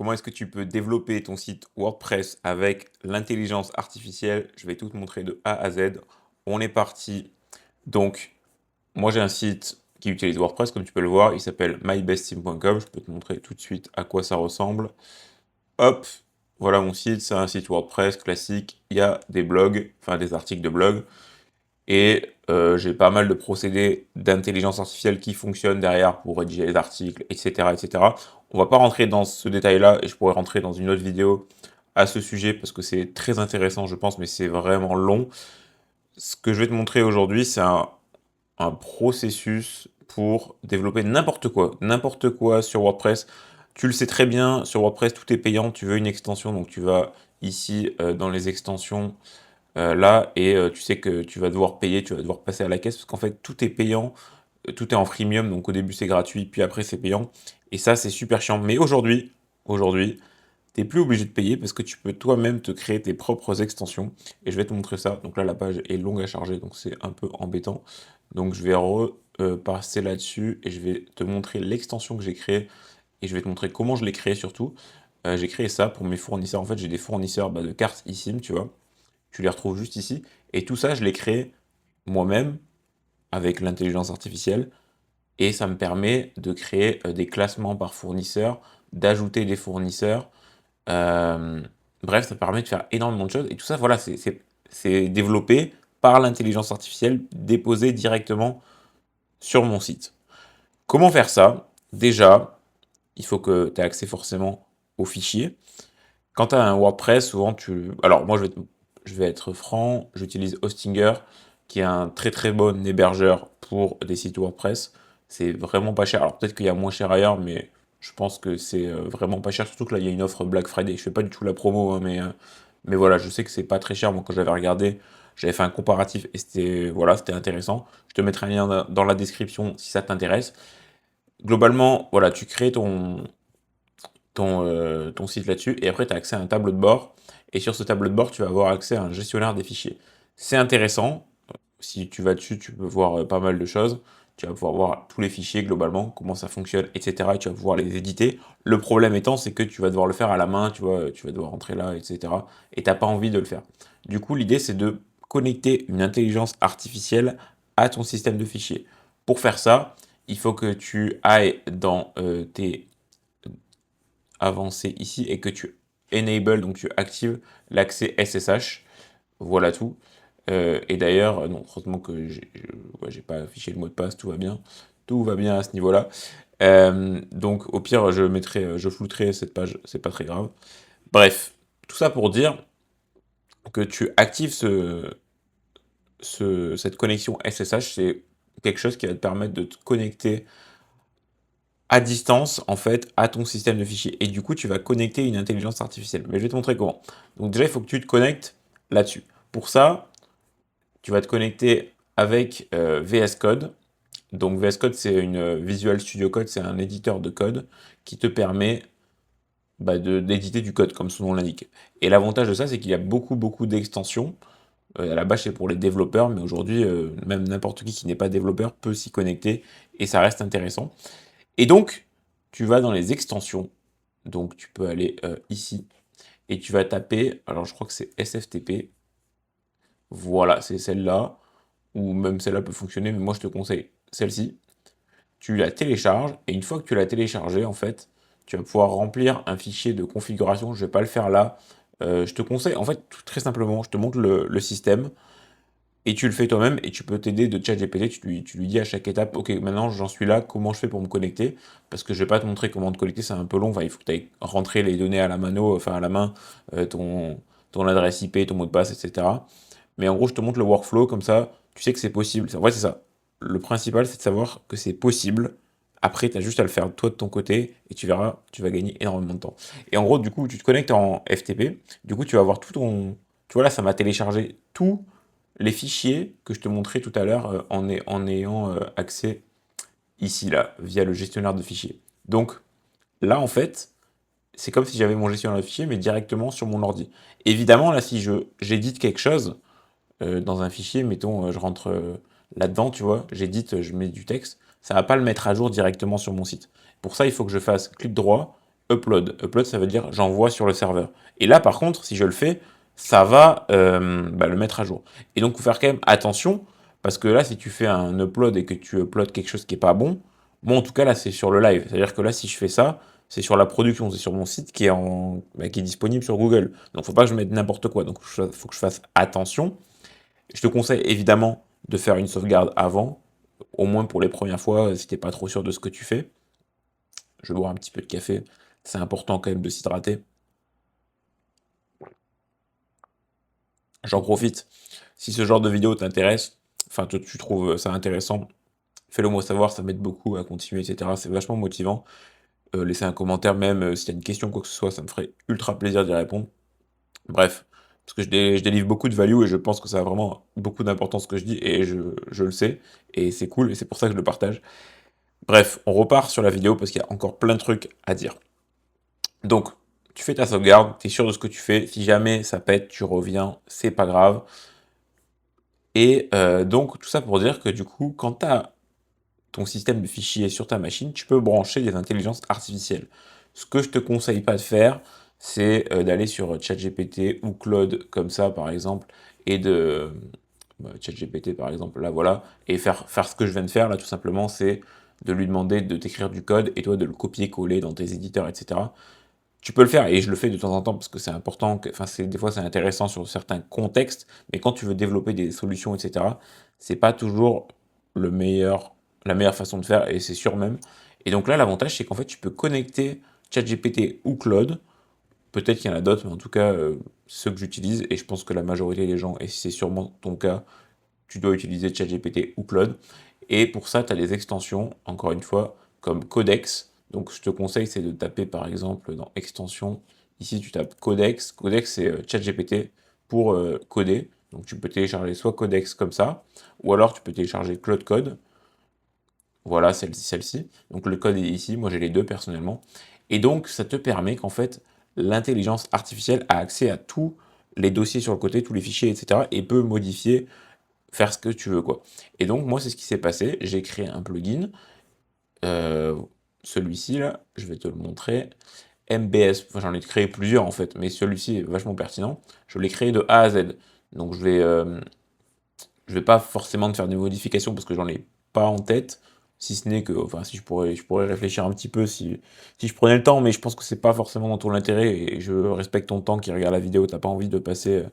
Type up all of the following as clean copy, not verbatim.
comment est-ce que tu peux développer ton site WordPress avec l'intelligence artificielle. Je vais tout te montrer de A à Z. On est parti. Donc, moi j'ai un site qui utilise WordPress, comme tu peux le voir. Il s'appelle mybestteam.com. Je peux te montrer tout de suite à quoi ça ressemble. Hop, voilà mon site. C'est un site WordPress classique. Il y a des blogs, enfin des articles de blog. Et j'ai pas mal de procédés d'intelligence artificielle qui fonctionnent derrière pour rédiger les articles, etc., etc. On va pas rentrer dans ce détail-là et je pourrais rentrer dans une autre vidéo à ce sujet parce que c'est très intéressant, je pense, mais c'est vraiment long. Ce que je vais te montrer aujourd'hui, c'est un processus pour développer n'importe quoi sur WordPress. Tu le sais très bien, sur WordPress, tout est payant. Tu veux une extension, donc tu vas ici dans les extensions là et tu sais que tu vas devoir payer, tu vas devoir passer à la caisse parce qu'en fait tout est payant, tout est en freemium, donc au début c'est gratuit, puis après c'est payant et ça c'est super chiant. Mais aujourd'hui, t'es plus obligé de payer parce que tu peux toi-même te créer tes propres extensions et je vais te montrer ça. Donc là la page est longue à charger, donc c'est un peu embêtant. Donc je vais passer là-dessus et je vais te montrer l'extension que j'ai créée et je vais te montrer comment je l'ai créée surtout. J'ai créé ça pour mes fournisseurs. En fait, j'ai des fournisseurs de cartes eSIM, tu vois. Tu les retrouves juste ici. Et tout ça, je l'ai créé moi-même avec l'intelligence artificielle. Et ça me permet de créer des classements par fournisseur, d'ajouter des fournisseurs. Euh, Bref, ça permet de faire énormément de choses. Et tout ça, voilà, c'est développé par l'intelligence artificielle, déposé directement sur mon site. Comment faire ça? Déjà, il faut que tu aies accès forcément aux fichiers. Quand tu as un WordPress, souvent tu... Alors moi je vais être franc, j'utilise Hostinger, qui est un très très bon hébergeur pour des sites WordPress. C'est vraiment pas cher. Alors peut-être qu'il y a moins cher ailleurs, mais je pense que c'est vraiment pas cher. Surtout que là il y a une offre Black Friday. Je fais pas du tout la promo, hein, mais voilà, je sais que c'est pas très cher. Moi quand j'avais regardé, j'avais fait un comparatif et c'était voilà, c'était intéressant. Je te mettrai un lien dans la description si ça t'intéresse. Globalement, voilà, tu crées ton site là-dessus, et après tu as accès à un tableau de bord, et sur ce tableau de bord, tu vas avoir accès à un gestionnaire des fichiers. C'est intéressant, si tu vas dessus, tu peux voir pas mal de choses, tu vas pouvoir voir tous les fichiers globalement, comment ça fonctionne, etc. Et tu vas pouvoir les éditer. Le problème étant, c'est que tu vas devoir le faire à la main, tu vois, tu vas devoir rentrer là, etc. Et t'as pas envie de le faire. Du coup, l'idée, c'est de connecter une intelligence artificielle à ton système de fichiers. Pour faire ça, il faut que tu ailles dans tes avancer ici et que tu enable, donc tu actives l'accès SSH. Voilà tout. Et d'ailleurs, non, heureusement que ouais, j'ai pas affiché le mot de passe, tout va bien. Tout va bien à ce niveau-là. Donc au pire, je flouterai cette page, c'est pas très grave. Bref, tout ça pour dire que tu actives cette connexion SSH, c'est quelque chose qui va te permettre de te connecter à distance, en fait, à ton système de fichiers. Et du coup, tu vas connecter une intelligence artificielle. Mais je vais te montrer comment. Donc déjà, il faut que tu te connectes là-dessus. Pour ça, tu vas te connecter avec VS Code. Donc VS Code, c'est une Visual Studio Code, c'est un éditeur de code qui te permet d'éditer du code, comme son nom l'indique. Et l'avantage de ça, c'est qu'il y a beaucoup d'extensions. À la base, c'est pour les développeurs, mais aujourd'hui, même n'importe qui n'est pas développeur peut s'y connecter et ça reste intéressant. Et donc, tu vas dans les extensions. Donc, tu peux aller ici et tu vas taper, alors je crois que c'est SFTP. Voilà, c'est celle-là. Ou même celle-là peut fonctionner, mais moi je te conseille celle-ci. Tu la télécharges et une fois que tu l'as téléchargée, en fait, tu vas pouvoir remplir un fichier de configuration. Je ne vais pas le faire là. Je te conseille, en fait, tout très simplement, je te montre le système. Et tu le fais toi-même et tu peux t'aider de ChatGPT, tu lui dis à chaque étape, ok, maintenant j'en suis là, comment je fais pour me connecter? Parce que je vais pas te montrer comment te connecter, c'est un peu long, enfin, il faut que tu ailles rentrer les données à la mano, enfin à la main, ton adresse IP, ton mot de passe, etc. Mais en gros, je te montre le workflow, comme ça, tu sais que c'est possible. En vrai, c'est ça. Le principal, c'est de savoir que c'est possible. Après, tu as juste à le faire toi de ton côté et tu verras, tu vas gagner énormément de temps. Et en gros, du coup, tu te connectes en FTP. Du coup, tu vas avoir tout ton. Tu vois là, ça m'a téléchargé tous les fichiers que je te montrais tout à l'heure en ayant accès ici, là, via le gestionnaire de fichiers. Donc là, en fait, c'est comme si j'avais mon gestionnaire de fichiers, mais directement sur mon ordi. Évidemment, là, si j'édite quelque chose, dans un fichier, mettons, je rentre là-dedans, tu vois, j'édite, je mets du texte, ça va pas le mettre à jour directement sur mon site. Pour ça, il faut que je fasse clic droit, upload. Upload, ça veut dire j'envoie sur le serveur. Et là, par contre, si je le fais, ça va le mettre à jour. Et donc, il faut faire quand même attention, parce que là, si tu fais un upload et que tu uploads quelque chose qui est pas bon, moi, en tout cas, là, c'est sur le live. C'est-à-dire que là, si je fais ça, c'est sur la production, c'est sur mon site qui est disponible sur Google. Donc, faut pas que je mette n'importe quoi. Donc, faut que je fasse attention. Je te conseille évidemment de faire une sauvegarde avant, au moins pour les premières fois, si t'es pas trop sûr de ce que tu fais. Je vais boire un petit peu de café. C'est important quand même de s'hydrater. J'en profite. Si ce genre de vidéo t'intéresse, enfin tu trouves ça intéressant, fais-le moi savoir, ça m'aide beaucoup à continuer, etc. C'est vachement motivant. Laissez un commentaire même s'il y a une question ou quoi que ce soit, ça me ferait ultra plaisir d'y répondre. Bref, parce que je délivre beaucoup de value et je pense que ça a vraiment beaucoup d'importance ce que je dis et je le sais. Et c'est cool et c'est pour ça que je le partage. Bref, on repart sur la vidéo parce qu'il y a encore plein de trucs à dire. Donc, tu fais ta sauvegarde, tu es sûr de ce que tu fais. Si jamais ça pète, tu reviens, c'est pas grave. Et donc, tout ça pour dire que du coup, quand tu as ton système de fichiers sur ta machine, tu peux brancher des intelligences artificielles. Ce que je te conseille pas de faire, c'est d'aller sur ChatGPT ou Claude comme ça, par exemple, et ChatGPT, par exemple, là, voilà, et faire ce que je viens de faire, là, tout simplement, c'est de lui demander de t'écrire du code et toi de le copier-coller dans tes éditeurs, etc. Tu peux le faire, et je le fais de temps en temps parce que c'est important, enfin, des fois c'est intéressant sur certains contextes, mais quand tu veux développer des solutions, etc., c'est pas toujours la meilleure façon de faire, et c'est sûr même. Et donc là, l'avantage, c'est qu'en fait, tu peux connecter ChatGPT ou Claude, peut-être qu'il y en a d'autres, mais en tout cas, ceux que j'utilise, et je pense que la majorité des gens, et c'est sûrement ton cas, tu dois utiliser ChatGPT ou Claude. Et pour ça, tu as des extensions, encore une fois, comme Codex. Donc je te conseille, c'est de taper par exemple dans extension. Ici, tu tapes Codex. Codex, c'est ChatGPT pour coder. Donc tu peux télécharger soit Codex comme ça, ou alors tu peux télécharger Claude Code. Voilà, celle-ci. Donc le code est ici, moi j'ai les deux personnellement. Et donc ça te permet qu'en fait, l'intelligence artificielle a accès à tous les dossiers sur le côté, tous les fichiers, etc. et peut modifier, faire ce que tu veux, quoi. Et donc, moi, c'est ce qui s'est passé. J'ai créé un plugin, euh, celui-ci, là, je vais te le montrer. MBS, enfin, j'en ai créé plusieurs en fait, mais celui-ci est vachement pertinent. Je l'ai créé de A à Z. Donc, je vais pas forcément te faire des modifications parce que j'en ai pas en tête. Si ce n'est que, enfin, si je pourrais réfléchir un petit peu si je prenais le temps, mais je pense que c'est pas forcément dans ton intérêt et je respecte ton temps qui regarde la vidéo. T'as pas envie de passer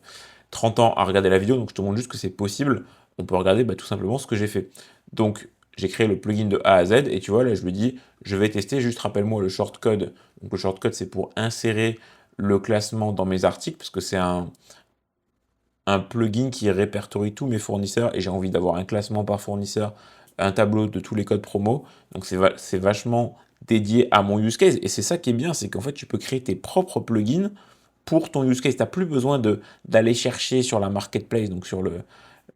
30 ans à regarder la vidéo, donc je te montre juste que c'est possible. On peut regarder tout simplement ce que j'ai fait. Donc, j'ai créé le plugin de A à Z, et tu vois, là, je lui dis, je vais tester, juste rappelle-moi le shortcode. Donc, le shortcode, c'est pour insérer le classement dans mes articles, parce que c'est un plugin qui répertorie tous mes fournisseurs, et j'ai envie d'avoir un classement par fournisseur, un tableau de tous les codes promo. Donc, c'est vachement dédié à mon use case, et c'est ça qui est bien, c'est qu'en fait, tu peux créer tes propres plugins pour ton use case. Tu n'as plus besoin d'aller chercher sur la marketplace, donc sur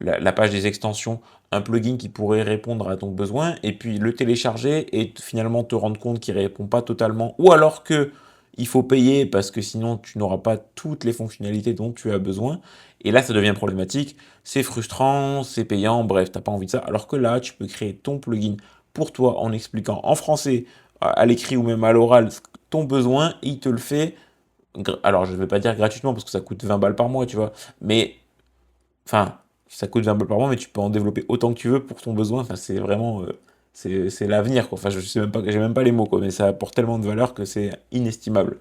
la page des extensions, un plugin qui pourrait répondre à ton besoin, et puis le télécharger et finalement te rendre compte qu'il ne répond pas totalement, ou alors que il faut payer parce que sinon tu n'auras pas toutes les fonctionnalités dont tu as besoin. Et là, ça devient problématique, c'est frustrant, c'est payant, bref, tu n'as pas envie de ça. Alors que là, tu peux créer ton plugin pour toi en expliquant en français, à l'écrit ou même à l'oral, ton besoin, il te le fait. Alors, je ne vais pas dire gratuitement parce que ça coûte 20 balles par mois, tu vois. Mais, enfin, ça coûte 20 balles par mois, mais tu peux en développer autant que tu veux pour ton besoin. Enfin, c'est vraiment, c'est l'avenir, quoi. Enfin, je sais même pas, j'ai même pas les mots, quoi. Mais ça apporte tellement de valeur que c'est inestimable.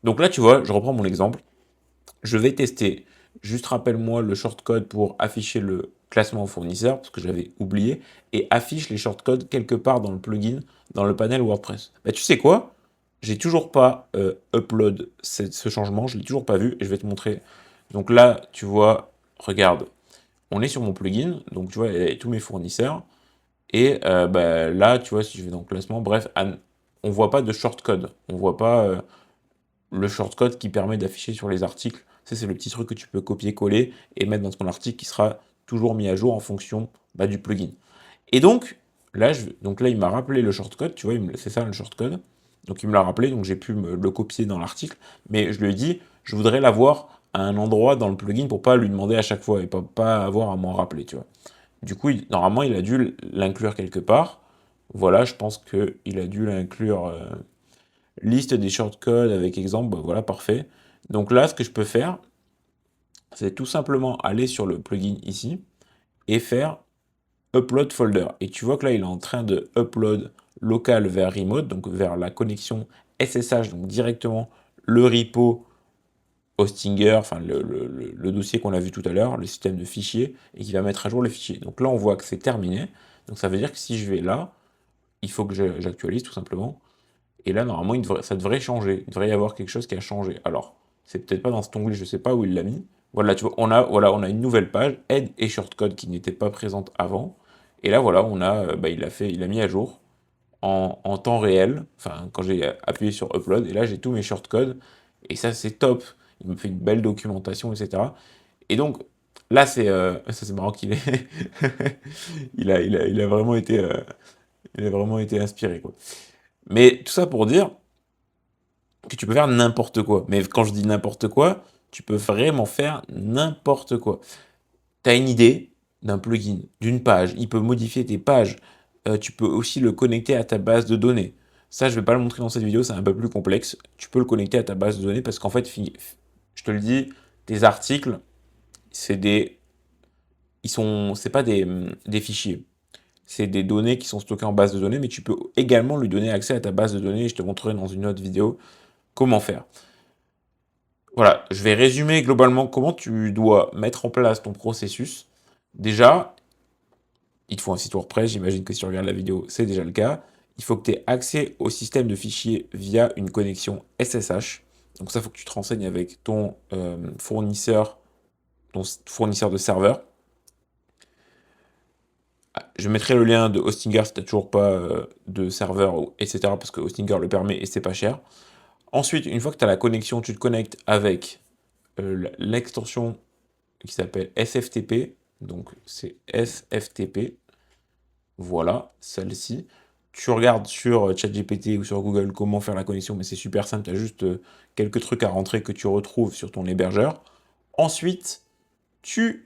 Donc là, tu vois, je reprends mon exemple. Je vais tester. Juste rappelle-moi le shortcode pour afficher le classement fournisseur, parce que j'avais oublié, et affiche les shortcodes quelque part dans le plugin, dans le panel WordPress. Bah, tu sais quoi? J'ai toujours pas upload ce changement, je l'ai toujours pas vu, et je vais te montrer. Donc là, tu vois, regarde, on est sur mon plugin, donc tu vois, il y a tous mes fournisseurs, et là, tu vois, si je vais dans le classement, bref, on voit pas de shortcode, on voit pas le shortcode qui permet d'afficher sur les articles. Ça, c'est le petit truc que tu peux copier-coller et mettre dans ton article qui sera toujours mis à jour en fonction du plugin. Et donc là, il m'a rappelé le shortcode, tu vois, c'est ça le shortcode. Donc il me l'a rappelé, donc j'ai pu le copier dans l'article, mais je lui ai dit, je voudrais l'avoir à un endroit dans le plugin pour pas lui demander à chaque fois et pas avoir à m'en rappeler, tu vois. Du coup, normalement, il a dû l'inclure quelque part. Voilà, je pense qu'il a dû l'inclure liste des shortcodes avec exemple, bah, voilà, parfait. Donc là, ce que je peux faire, c'est tout simplement aller sur le plugin ici et faire upload folder. Et tu vois que là, il est en train de upload local vers remote, donc vers la connexion SSH, donc directement le repo Hostinger, enfin le dossier qu'on a vu tout à l'heure, le système de fichiers, et qui va mettre à jour les fichiers. Donc là, on voit que c'est terminé. Donc ça veut dire que si je vais là, il faut que j'actualise tout simplement. Et là, normalement, ça devrait changer. Il devrait y avoir quelque chose qui a changé. Alors, c'est peut-être pas dans cet onglet, je sais pas où il l'a mis. Voilà, tu vois, on a une nouvelle page, aide et shortcode qui n'étaient pas présentes avant. Et là, voilà, il a mis à jour en temps réel, enfin, quand j'ai appuyé sur upload. Et là, j'ai tous mes shortcodes. Et ça, c'est top. Il me fait une belle documentation, etc. Et donc, là, ça, c'est marrant qu'il est. Il a vraiment été inspiré, quoi. Mais tout ça pour dire que tu peux faire n'importe quoi. Mais quand je dis n'importe quoi, tu peux vraiment faire n'importe quoi. Tu as une idée d'un plugin, d'une page, il peut modifier tes pages. Tu peux aussi le connecter à ta base de données. Ça, je ne vais pas le montrer dans cette vidéo, c'est un peu plus complexe. Tu peux le connecter à ta base de données parce qu'en fait, je te le dis, tes articles, c'est c'est pas des fichiers. C'est des données qui sont stockées en base de données, mais tu peux également lui donner accès à ta base de données. Et je te montrerai dans une autre vidéo comment faire. Voilà, je vais résumer globalement comment tu dois mettre en place ton processus. Déjà, il te faut un site WordPress, j'imagine que si tu regardes la vidéo, c'est déjà le cas. Il faut que tu aies accès au système de fichiers via une connexion SSH. Donc ça, il faut que tu te renseignes avec ton fournisseur de serveur. Je mettrai le lien de Hostinger si tu n'as toujours pas de serveur, etc. Parce que Hostinger le permet et c'est pas cher. Ensuite, une fois que tu as la connexion, tu te connectes avec l'extension qui s'appelle SFTP. Donc c'est SFTP. Voilà, celle-ci. Tu regardes sur ChatGPT ou sur Google comment faire la connexion, mais c'est super simple. Tu as juste quelques trucs à rentrer que tu retrouves sur ton hébergeur. Ensuite, tu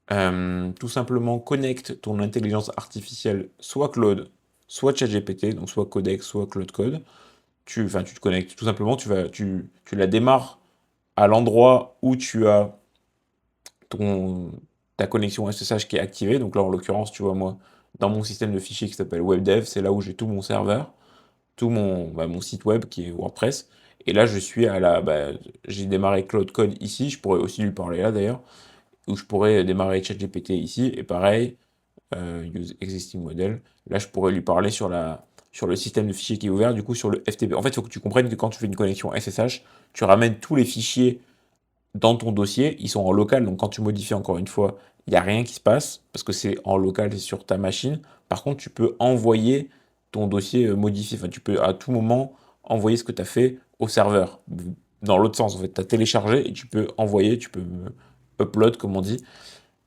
tout simplement connectes ton intelligence artificielle, soit Claude, soit ChatGPT, donc soit Codex, soit Claude Code. Tu te connectes tout simplement, tu la démarres à l'endroit où tu as ton, ta connexion SSH qui est activée. Donc là, en l'occurrence, tu vois, moi, dans mon système de fichiers qui s'appelle WebDev, c'est là où j'ai tout mon serveur, mon site web qui est WordPress. Et là, j'ai démarré Cloud Code ici. Je pourrais aussi lui parler là d'ailleurs, ou je pourrais démarrer ChatGPT ici. Et pareil, Use Existing Model. Là, je pourrais lui parler sur le système de fichiers qui est ouvert, du coup, sur le FTP. En fait, il faut que tu comprennes que quand tu fais une connexion SSH, tu ramènes tous les fichiers dans ton dossier, ils sont en local, donc quand tu modifies encore une fois, il n'y a rien qui se passe, parce que c'est en local, c'est sur ta machine. Par contre, tu peux envoyer ton dossier modifié, enfin tu peux à tout moment envoyer ce que tu as fait au serveur. Dans l'autre sens, en fait, tu as téléchargé et tu peux envoyer, tu peux upload, comme on dit,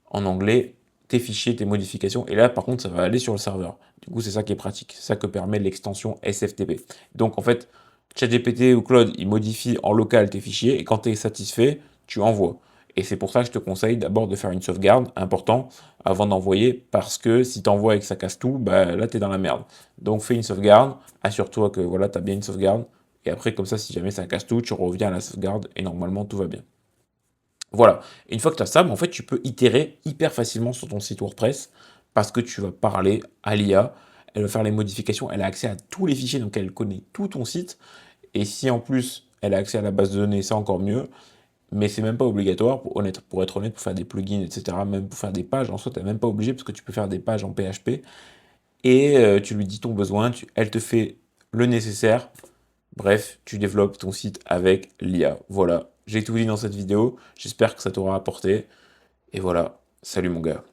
en anglais, tes fichiers, tes modifications, et là, par contre, ça va aller sur le serveur. Du coup, c'est ça qui est pratique, c'est ça que permet l'extension SFTP. Donc, en fait, ChatGPT ou Claude, il modifie en local tes fichiers, et quand tu es satisfait, tu envoies. Et c'est pour ça que je te conseille d'abord de faire une sauvegarde, important, avant d'envoyer, parce que si tu envoies et que ça casse tout, bah là, tu es dans la merde. Donc, fais une sauvegarde, assure-toi que voilà, tu as bien une sauvegarde, et après, comme ça, si jamais ça casse tout, tu reviens à la sauvegarde, et normalement, tout va bien. Voilà. Et une fois que tu as ça, en fait, tu peux itérer hyper facilement sur ton site WordPress parce que tu vas parler à l'IA, elle va faire les modifications, elle a accès à tous les fichiers, donc elle connaît tout ton site. Et si en plus elle a accès à la base de données, c'est encore mieux. Mais c'est même pas obligatoire, pour être honnête, pour faire des plugins, etc. Même pour faire des pages, en soi, tu n'es même pas obligé parce que tu peux faire des pages en PHP. Et tu lui dis ton besoin, elle te fait le nécessaire. Bref, tu développes ton site avec l'IA. Voilà, j'ai tout dit dans cette vidéo. J'espère que ça t'aura apporté. Et voilà, salut mon gars.